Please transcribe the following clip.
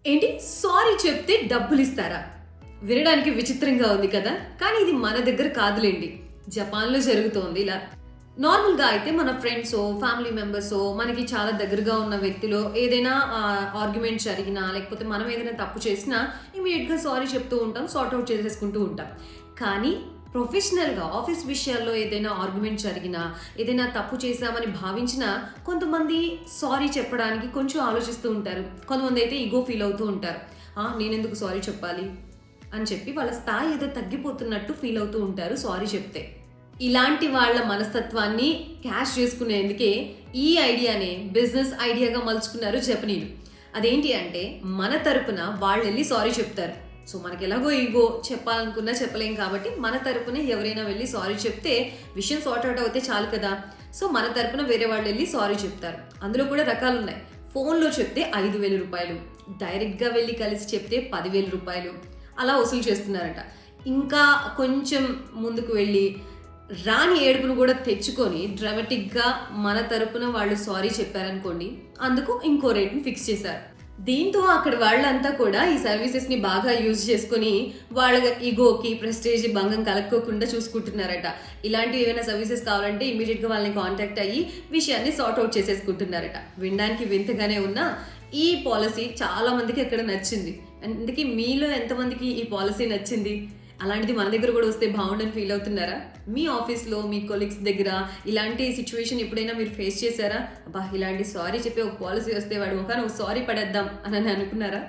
ఏంటి సారీ చెప్తే డబ్బులిస్తారా? వినడానికి విచిత్రంగా ఉంది కదా! కానీ ఇది మన దగ్గర కాదులెండి. జపాన్‌లో జరుగుతోంది ఇలా. నార్మల్‌గా అయితే మన ఫ్రెండ్సో, ఫ్యామిలీ మెంబర్సో, మనకి చాలా దగ్గరగా ఉన్న వ్యక్తిలో ఏదైనా ఆర్గ్యుమెంట్ జరిగినా, లేకపోతే మనం ఏదైనా తప్పు చేసినా ఇమ్మీడియేట్‌గా సారీ చెప్తూ ఉంటాం. సార్ట్ ఔట్ చేసేసుకుంటూ ఉంటాం. కానీ ప్రొఫెషనల్‌గా ఆఫీస్ విషయాల్లో ఏదైనా ఆర్గ్యుమెంట్ జరిగినా, ఏదైనా తప్పు చేశామని భావించినా కొంతమంది సారీ చెప్పడానికి కొంచెం ఆలోచిస్తూ ఉంటారు. కొంతమందైతే ఇగో ఫీల్ అవుతూ ఉంటారు. నేనెందుకు సారీ చెప్పాలి? అని చెప్పి వాళ్ళ స్థాయి ఏదో తగ్గిపోతున్నట్టు ఫీల్ అవుతూ ఉంటారు సారీ చెప్తే. ఇలాంటి వాళ్ళ మనస్తత్వాన్ని క్యాష్ చేసుకునేందుకే ఈ ఐడియానే బిజినెస్ ఐడియాగా మలుచుకున్నారు జపనీలు. అదేంటి అంటే మన తరపున వాళ్ళెళ్ళి సారీ చెప్తారు. సో మనకి ఎలాగో ఈగో చెప్పాలనుకున్నా చెప్పలేం కాబట్టి మన తరపున ఎవరైనా వెళ్ళి సారీ చెప్తే విషయం సార్ట్ అవుట్ అవుతే చాలు కదా. సో మన తరపున వేరే వాళ్ళు వెళ్ళి సారీ చెప్తారు. అందులో కూడా రకాలు ఉన్నాయి. ఫోన్లో చెప్తే 5,000 రూపాయలు, డైరెక్ట్గా వెళ్ళి కలిసి చెప్తే 10,000 రూపాయలు అలా వసూలు చేస్తున్నారట. ఇంకా కొంచెం ముందుకు వెళ్ళి రాని ఏడుపును కూడా తెచ్చుకొని డ్రామాటిక్గా మన తరపున వాళ్ళు సారీ చెప్పారనుకోండి, అందుకు ఇంకో రేట్ని ఫిక్స్ చేశారు. దీంతో అక్కడ వాళ్ళంతా కూడా ఈ సర్వీసెస్ని బాగా యూజ్ చేసుకొని వాళ్ళ ఈగోకి ప్రెస్టేజ్ భంగం కలక్కోకుండా చూసుకుంటున్నారట. ఇలాంటివి ఏమైనా సర్వీసెస్ కావాలంటే ఇమీడియట్గా వాళ్ళని కాంటాక్ట్ అయ్యి విషయాన్ని సార్ట్ అవుట్ చేసేసుకుంటున్నారట. వినడానికి వింతగానే ఉన్నా ఈ పాలసీ చాలా మందికి అక్కడ నచ్చింది. అందుకే మీలో ఎంతమందికి ఈ పాలసీ నచ్చింది? అలాంటిది మన దగ్గర కూడా వస్తే బాగుండని ఫీల్ అవుతున్నారా? మీ ఆఫీస్లో మీ కొలీగ్స్ దగ్గర ఇలాంటి సిచ్యువేషన్ ఎప్పుడైనా మీరు ఫేస్ చేశారా? ఇలాంటి సారీ చెప్పి ఒక పాలసీ వస్తే వాడు ముఖాన ఒక సారీ పడేద్దాం అని అనుకున్నారా?